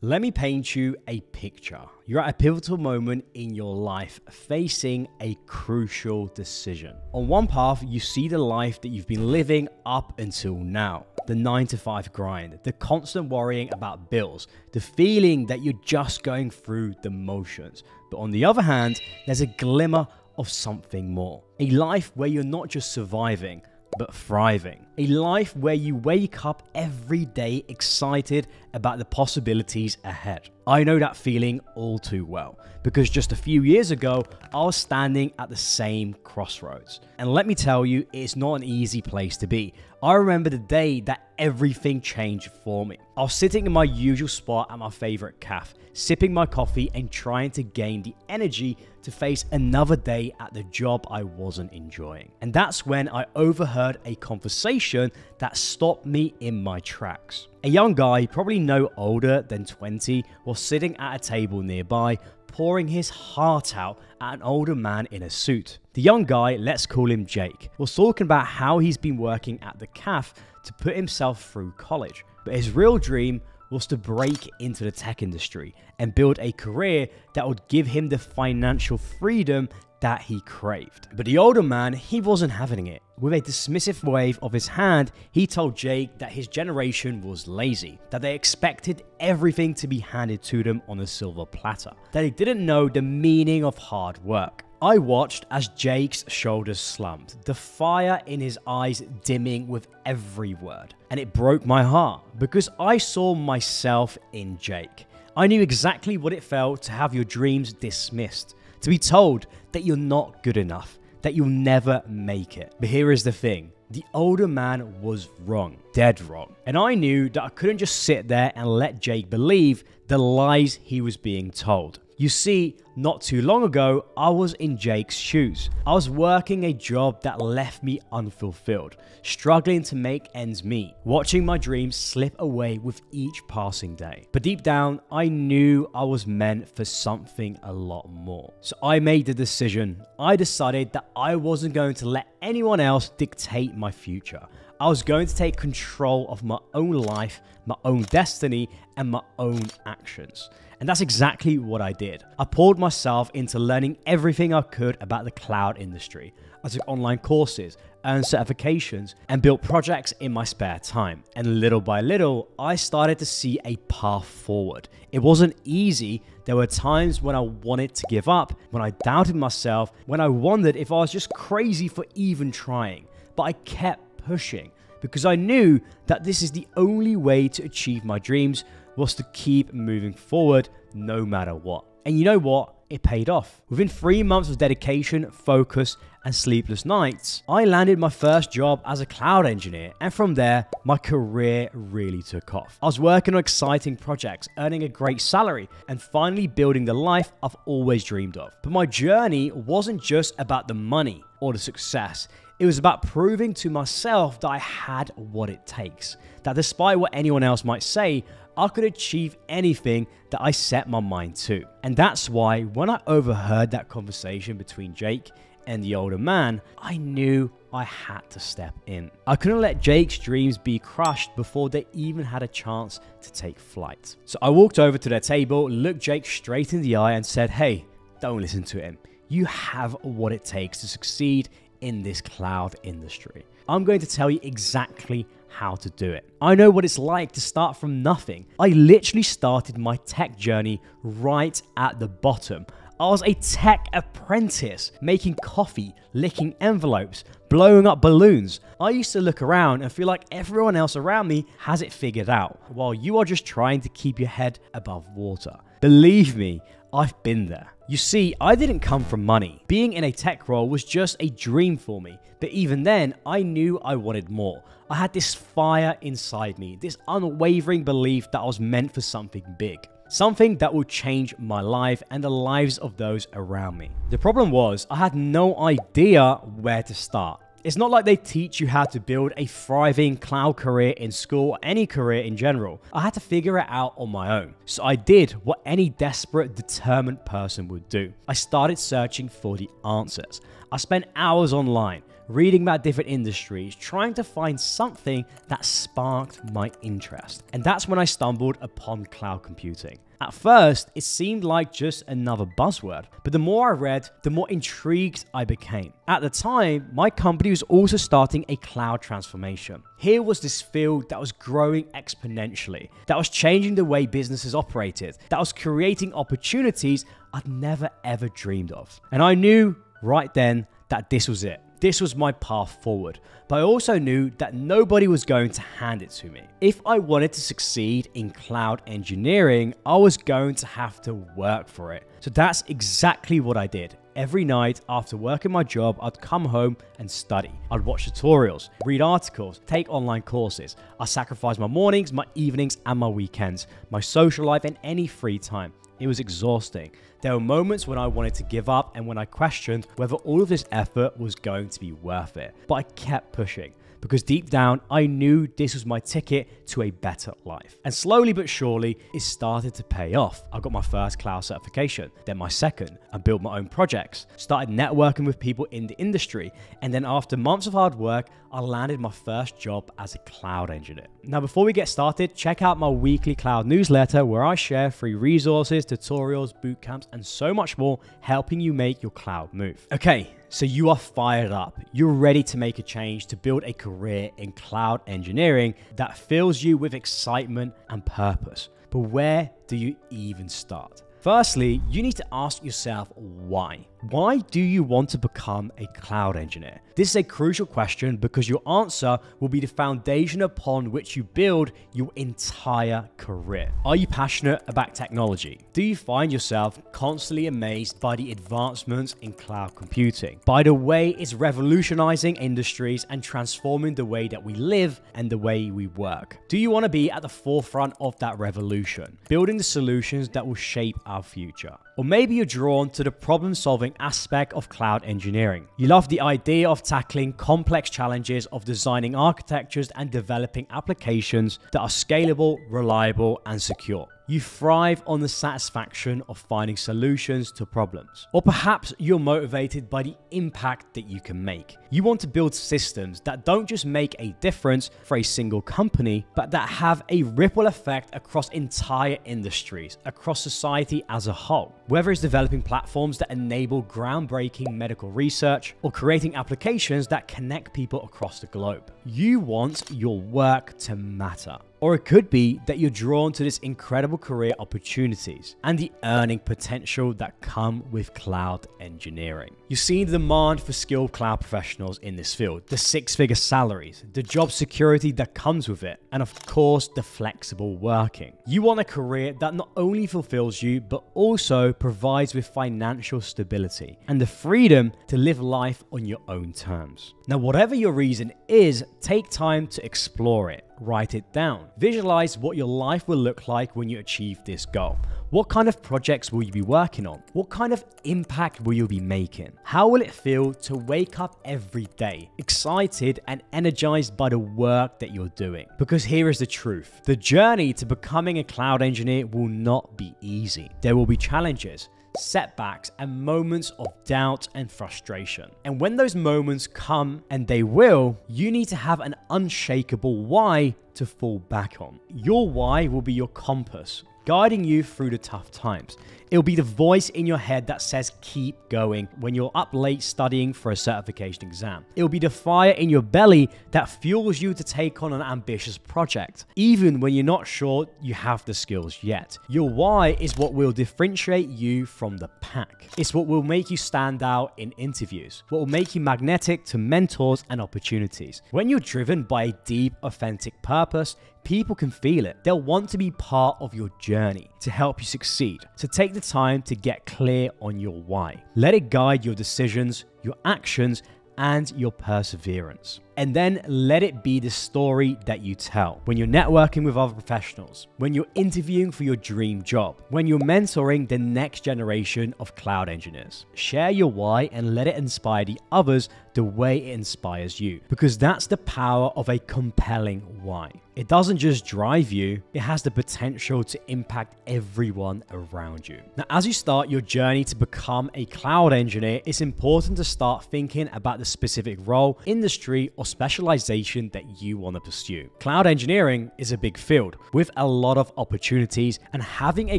Let me paint you a picture. You're at a pivotal moment in your life facing a crucial decision. On one path, you see the life that you've been living up until now. The 9-to-5 grind, the constant worrying about bills, the feeling that you're just going through the motions. But on the other hand, there's a glimmer of something more. A life where you're not just surviving, but thriving. A life where you wake up every day excited about the possibilities ahead. I know that feeling all too well, because just a few years ago, I was standing at the same crossroads. And let me tell you, it's not an easy place to be. I remember the day that everything changed for me. I was sitting in my usual spot at my favorite cafe, sipping my coffee and trying to gain the energy to face another day at the job I wasn't enjoying. And that's when I overheard a conversation that stopped me in my tracks. A young guy, probably no older than 20, was sitting at a table nearby, pouring his heart out at an older man in a suit. The young guy, let's call him Jake, was talking about how he's been working at the cafe to put himself through college. But his real dream was to break into the tech industry and build a career that would give him the financial freedom that he craved. But the older man, he wasn't having it. With a dismissive wave of his hand, he told Jake that his generation was lazy, that they expected everything to be handed to them on a silver platter, that they didn't know the meaning of hard work. I watched as Jake's shoulders slumped, the fire in his eyes dimming with every word. And it broke my heart because I saw myself in Jake. I knew exactly what it felt to have your dreams dismissed, to be told that you're not good enough, that you'll never make it. But here is the thing. The older man was wrong, dead wrong. And I knew that I couldn't just sit there and let Jake believe the lies he was being told. You see, not too long ago, I was in Jake's shoes. I was working a job that left me unfulfilled, struggling to make ends meet, watching my dreams slip away with each passing day. But deep down, I knew I was meant for something a lot more. So I made the decision. I decided that I wasn't going to let anyone else dictate my future. I was going to take control of my own life, my own destiny, and my own actions. And that's exactly what I did. I poured myself into learning everything I could about the cloud industry. I took online courses, earned certifications, and built projects in my spare time. And little by little, I started to see a path forward. It wasn't easy. There were times when I wanted to give up, when I doubted myself, when I wondered if I was just crazy for even trying. But I kept pushing because I knew that this is the only way to achieve my dreams was to keep moving forward no matter what. And you know what? It paid off. Within 3 months of dedication, focus, and sleepless nights, I landed my first job as a cloud engineer. And from there, my career really took off. I was working on exciting projects, earning a great salary, and finally building the life I've always dreamed of. But my journey wasn't just about the money or the success. It was about proving to myself that I had what it takes. That despite what anyone else might say, I could achieve anything that I set my mind to. And that's why when I overheard that conversation between Jake and the older man, I knew I had to step in. I couldn't let Jake's dreams be crushed before they even had a chance to take flight. So I walked over to their table, looked Jake straight in the eye and said, "Hey, don't listen to him. You have what it takes to succeed in this cloud industry. I'm going to tell you exactly how to do it. I know what it's like to start from nothing. I literally started my tech journey right at the bottom. I was a tech apprentice, making coffee, licking envelopes, blowing up balloons. I used to look around and feel like everyone else around me has it figured out, while you are just trying to keep your head above water. Believe me, I've been there. You see, I didn't come from money. Being in a tech role was just a dream for me. But even then, I knew I wanted more. I had this fire inside me, this unwavering belief that I was meant for something big. Something that would change my life and the lives of those around me. The problem was, I had no idea where to start. It's not like they teach you how to build a thriving cloud career in school or any career in general. I had to figure it out on my own. So I did what any desperate, determined person would do. I started searching for the answers. I spent hours online, reading about different industries, trying to find something that sparked my interest. And that's when I stumbled upon cloud computing. At first, it seemed like just another buzzword, but the more I read, the more intrigued I became. At the time, my company was also starting a cloud transformation. Here was this field that was growing exponentially, that was changing the way businesses operated, that was creating opportunities I'd never ever dreamed of. And I knew right then that this was it. This was my path forward, but I also knew that nobody was going to hand it to me. If I wanted to succeed in cloud engineering, I was going to have to work for it. So that's exactly what I did. Every night after working my job, I'd come home and study. I'd watch tutorials, read articles, take online courses. I sacrificed my mornings, my evenings, and my weekends, my social life, and any free time. It was exhausting. There were moments when I wanted to give up and when I questioned whether all of this effort was going to be worth it. But I kept pushing because deep down, I knew this was my ticket to a better life. And slowly but surely, it started to pay off. I got my first cloud certification, then my second, and built my own projects, started networking with people in the industry, and then after months of hard work, I landed my first job as a cloud engineer. Now, before we get started, check out my weekly cloud newsletter where I share free resources, tutorials, bootcamps, and so much more, helping you make your cloud move. Okay, so you are fired up. You're ready to make a change, to build a career in cloud engineering that fills you with excitement and purpose. But where do you even start? Firstly, you need to ask yourself why. Why do you want to become a cloud engineer? This is a crucial question because your answer will be the foundation upon which you build your entire career. Are you passionate about technology? Do you find yourself constantly amazed by the advancements in cloud computing, by the way it's revolutionizing industries and transforming the way that we live and the way we work? Do you want to be at the forefront of that revolution, building the solutions that will shape our future? Or maybe you're drawn to the problem-solving aspect of cloud engineering. You love the idea of tackling complex challenges, of designing architectures and developing applications that are scalable, reliable, and secure. You thrive on the satisfaction of finding solutions to problems. Or perhaps you're motivated by the impact that you can make. You want to build systems that don't just make a difference for a single company, but that have a ripple effect across entire industries, across society as a whole. Whether it's developing platforms that enable groundbreaking medical research or creating applications that connect people across the globe. You want your work to matter. Or it could be that you're drawn to this incredible career opportunities and the earning potential that come with cloud engineering. You see the demand for skilled cloud professionals in this field, the six-figure salaries, the job security that comes with it, and of course, the flexible working. You want a career that not only fulfills you, but also provides with financial stability and the freedom to live life on your own terms. Now, whatever your reason is, take time to explore it. Write it down. Visualize what your life will look like when you achieve this goal. What kind of projects will you be working on? What kind of impact will you be making? How will it feel to wake up every day, excited and energized by the work that you're doing? Because here is the truth. The journey to becoming a cloud engineer will not be easy. There will be challenges, setbacks, and moments of doubt and frustration. And when those moments come, and they will, you need to have an unshakable why to fall back on. Your why will be your compass, guiding you through the tough times. It'll be the voice in your head that says keep going when you're up late studying for a certification exam. It'll be the fire in your belly that fuels you to take on an ambitious project, even when you're not sure you have the skills yet. Your why is what will differentiate you from the pack. It's what will make you stand out in interviews, what will make you magnetic to mentors and opportunities. When you're driven by a deep, authentic purpose, people can feel it. They'll want to be part of your journey to help you succeed. So take the time to get clear on your why. Let it guide your decisions, your actions, and your perseverance. and then let it be the story that you tell. When you're networking with other professionals, when you're interviewing for your dream job, when you're mentoring the next generation of cloud engineers. Share your why and let it inspire the others the way it inspires you, because that's the power of a compelling why. It doesn't just drive you, it has the potential to impact everyone around you. Now, as you start your journey to become a cloud engineer, it's important to start thinking about the specific role, industry, or specialization that you want to pursue. Cloud engineering is a big field with a lot of opportunities, and having a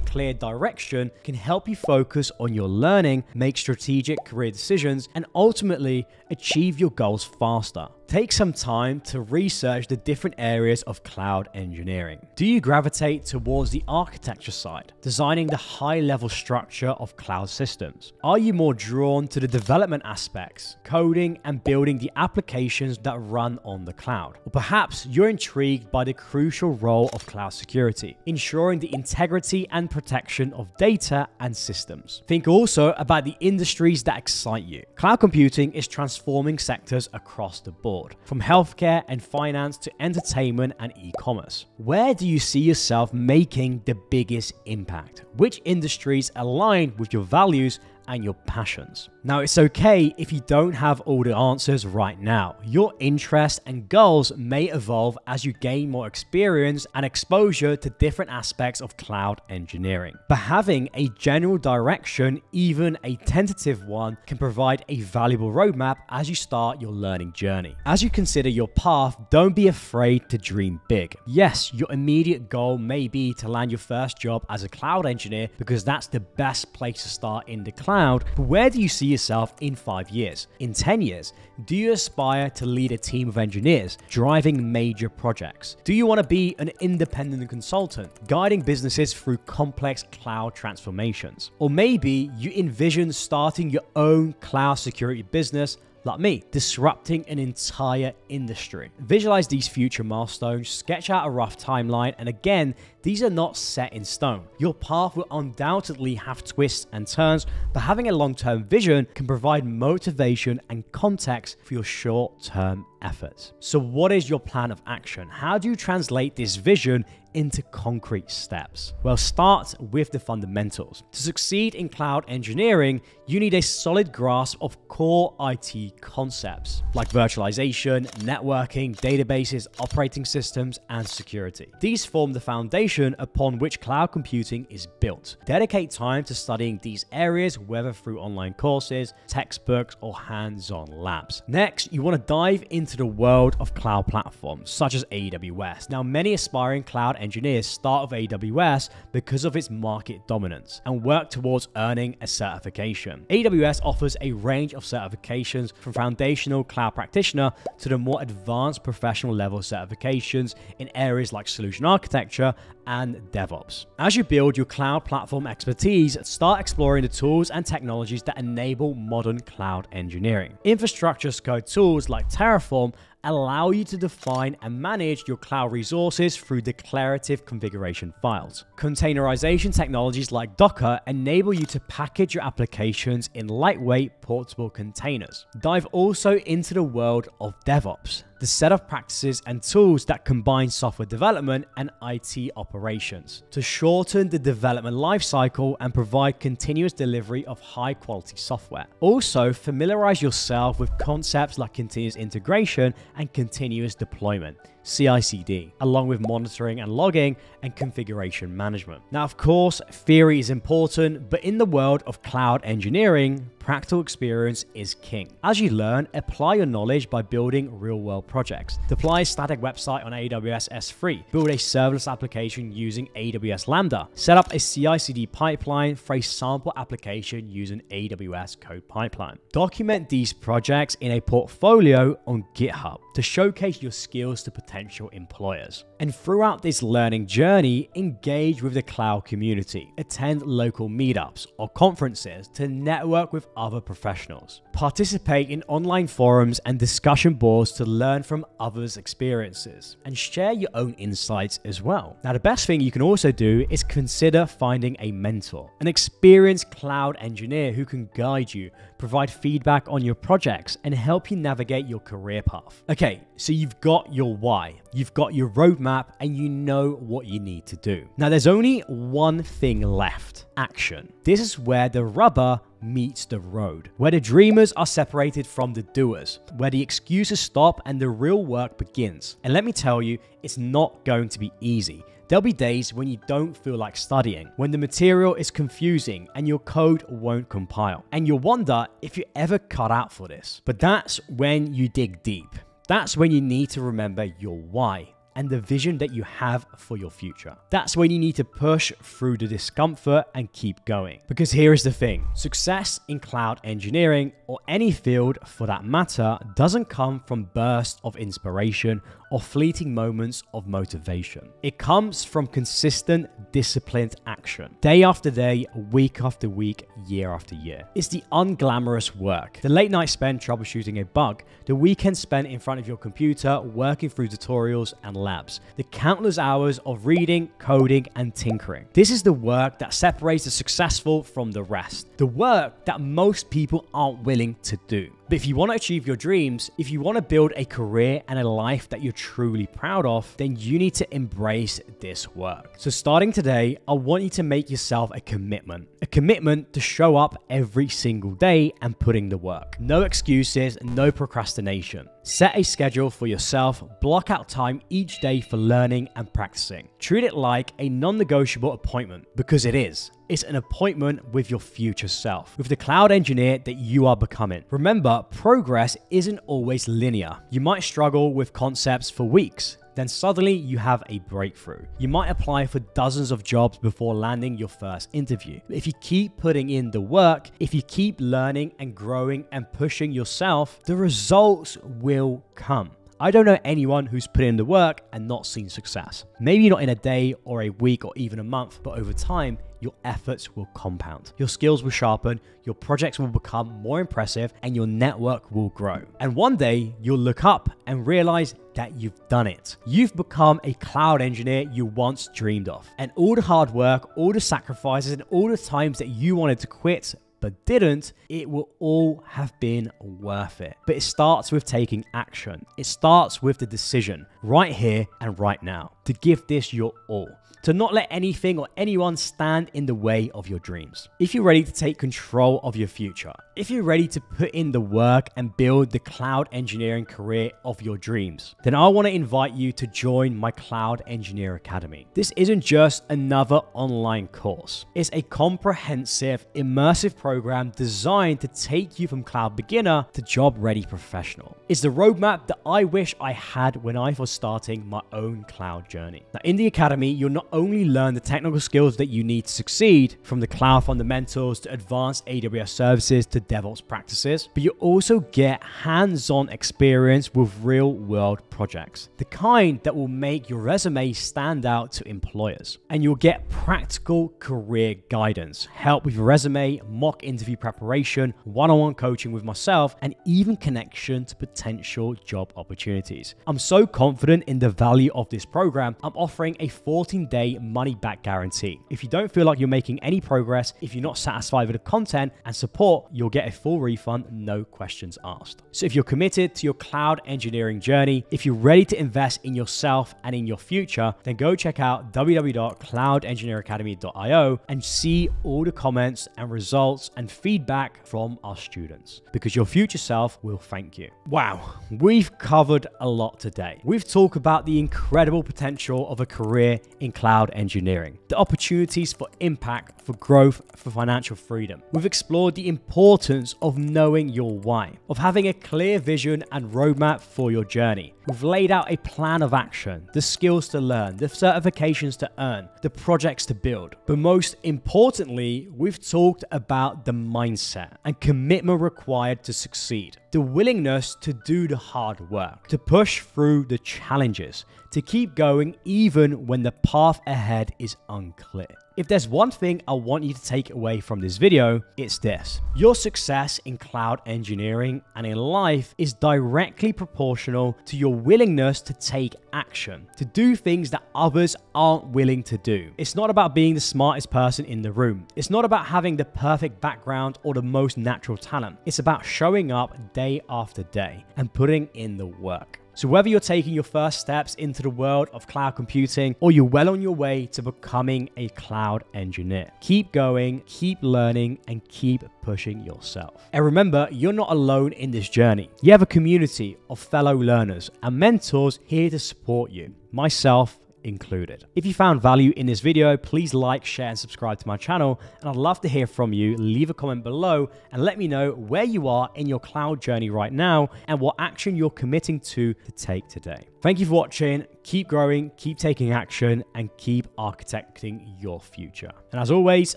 clear direction can help you focus on your learning, make strategic career decisions, and ultimately achieve your goals faster. Take some time to research the different areas of cloud engineering. Do you gravitate towards the architecture side, designing the high-level structure of cloud systems? Are you more drawn to the development aspects, coding and building the applications that run on the cloud? Or perhaps you're intrigued by the crucial role of cloud security, ensuring the integrity and protection of data and systems. Think also about the industries that excite you. Cloud computing is transforming sectors across the board, from healthcare and finance to entertainment and e-commerce. Where do you see yourself making the biggest impact? Which industries align with your values and your passions? Now, it's okay if you don't have all the answers right now. Your interests and goals may evolve as you gain more experience and exposure to different aspects of cloud engineering. But having a general direction, even a tentative one, can provide a valuable roadmap as you start your learning journey. As you consider your path, don't be afraid to dream big. Yes, your immediate goal may be to land your first job as a cloud engineer because that's the best place to start in the cloud. But where do you see yourself in 5 years? In 10 years? Do you aspire to lead a team of engineers driving major projects? Do you want to be an independent consultant guiding businesses through complex cloud transformations? Or maybe you envision starting your own cloud security business like me, disrupting an entire industry. Visualize these future milestones, sketch out a rough timeline, and again, these are not set in stone. Your path will undoubtedly have twists and turns, but having a long-term vision can provide motivation and context for your short-term efforts. So what is your plan of action? How do you translate this vision into concrete steps? Well, start with the fundamentals. To succeed in cloud engineering, you need a solid grasp of core IT concepts like virtualization, networking, databases, operating systems, and security. These form the foundation upon which cloud computing is built. Dedicate time to studying these areas, whether through online courses, textbooks, or hands-on labs. Next, you want to dive into the world of cloud platforms such as AWS. Now, many aspiring cloud engineers start with AWS because of its market dominance and work towards earning a certification. AWS offers a range of certifications from foundational cloud practitioner to the more advanced professional level certifications in areas like solution architecture and DevOps. As you build your cloud platform expertise, start exploring the tools and technologies that enable modern cloud engineering. Infrastructure as code tools like Terraform allow you to define and manage your cloud resources through declarative configuration files. Containerization technologies like Docker enable you to package your applications in lightweight, portable containers. Dive also into the world of DevOps, the set of practices and tools that combine software development and IT operations to shorten the development lifecycle and provide continuous delivery of high-quality software. Also, familiarize yourself with concepts like continuous integration and continuous deployment, CI/CD, along with monitoring and logging and configuration management. Now, of course, theory is important, but in the world of cloud engineering, practical experience is king. As you learn, apply your knowledge by building real-world projects. Deploy a static website on AWS S3. Build a serverless application using AWS Lambda. Set up a CI/CD pipeline for a sample application using AWS Code Pipeline. Document these projects in a portfolio on GitHub to showcase your skills to potential employers. And throughout this learning journey, engage with the cloud community. Attend local meetups or conferences to network with other professionals. participate in online forums and discussion boards to learn from others' experiences and share your own insights as well. Now, the best thing you can also do is consider finding a mentor, an experienced cloud engineer who can guide you, provide feedback on your projects, and help you navigate your career path. Okay, so you've got your why, you've got your roadmap, and you know what you need to do. Now, there's only one thing left: action. This is where the rubber meets the road, where the dreamers are separated from the doers, where the excuses stop and the real work begins. And let me tell you, it's not going to be easy. There'll be days when you don't feel like studying, when the material is confusing and your code won't compile. And you'll wonder if you're ever cut out for this. But that's when you dig deep. That's when you need to remember your why and the vision that you have for your future. That's when you need to push through the discomfort and keep going. Because here is the thing: success in cloud engineering, or any field for that matter, doesn't come from bursts of inspiration or fleeting moments of motivation. It comes from consistent, disciplined action, day after day, week after week, year after year. It's the unglamorous work, the late night spent troubleshooting a bug, the weekend spent in front of your computer working through tutorials and labs, the countless hours of reading, coding, and tinkering. This is the work that separates the successful from the rest, the work that most people aren't willing to do. But if you want to achieve your dreams, if you want to build a career and a life that you're truly proud of, then you need to embrace this work. So starting today, I want you to make yourself a commitment to show up every single day and put in the work. No excuses, no procrastination. Set a schedule for yourself, block out time each day for learning and practicing. Treat it like a non-negotiable appointment, because it is. It's an appointment with your future self, with the cloud engineer that you are becoming. Remember, progress isn't always linear. You might struggle with concepts for weeks, then suddenly you have a breakthrough. You might apply for dozens of jobs before landing your first interview. But if you keep putting in the work, if you keep learning and growing and pushing yourself, the results will come. I don't know anyone who's put in the work and not seen success. Maybe not in a day or a week or even a month, but over time, your efforts will compound. Your skills will sharpen, your projects will become more impressive, and your network will grow. And one day, you'll look up and realize that you've done it. You've become a cloud engineer you once dreamed of. And all the hard work, all the sacrifices, and all the times that you wanted to quit but didn't, it will all have been worth it. But it starts with taking action. It starts with the decision right here and right now to give this your all, to not let anything or anyone stand in the way of your dreams. If you're ready to take control of your future, if you're ready to put in the work and build the cloud engineering career of your dreams, then I want to invite you to join my Cloud Engineer Academy. This isn't just another online course. It's a comprehensive, immersive program designed to take you from cloud beginner to job-ready professional. It's the roadmap that I wish I had when I was starting my own cloud journey. Now, in the Academy, you'll not only learn the technical skills that you need to succeed, from the cloud fundamentals to advanced AWS services to DevOps practices, but you also get hands-on experience with real-world projects, the kind that will make your resume stand out to employers. And you'll get practical career guidance, help with your resume, mock interview preparation, one-on-one coaching with myself, and even connection to potential job opportunities. I'm so confident in the value of this program, I'm offering a 14-day money-back guarantee. If you don't feel like you're making any progress, if you're not satisfied with the content and support, you'll get a full refund, no questions asked. So if you're committed to your cloud engineering journey, if you're ready to invest in yourself and in your future, then go check out www.cloudengineeracademy.io and see all the comments and results and feedback from our students, because your future self will thank you. Wow, we've covered a lot today. We've talked about the incredible potential of a career in cloud engineering, the opportunities for impact, for growth, for financial freedom. We've explored the importance of knowing your why, of having a clear vision and roadmap for your journey. We've laid out a plan of action, the skills to learn, the certifications to earn, the projects to build. But most importantly, we've talked about the mindset and commitment required to succeed, the willingness to do the hard work, to push through the challenges, to keep going even when the path ahead is unclear. If there's one thing I want you to take away from this video, it's this. Your success in cloud engineering and in life is directly proportional to your willingness to take action, to do things that others aren't willing to do. It's not about being the smartest person in the room. It's not about having the perfect background or the most natural talent. It's about showing up day after day and putting in the work. So whether you're taking your first steps into the world of cloud computing or you're well on your way to becoming a cloud engineer, keep going, keep learning, and keep pushing yourself. And remember, you're not alone in this journey. You have a community of fellow learners and mentors here to support you, myself included. If you found value in this video, please like, share, and subscribe to my channel. And I'd love to hear from you. Leave a comment below and let me know where you are in your cloud journey right now and what action you're committing to take today. Thank you for watching. Keep growing, keep taking action, and keep architecting your future. And as always,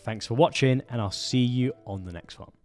thanks for watching, and I'll see you on the next one.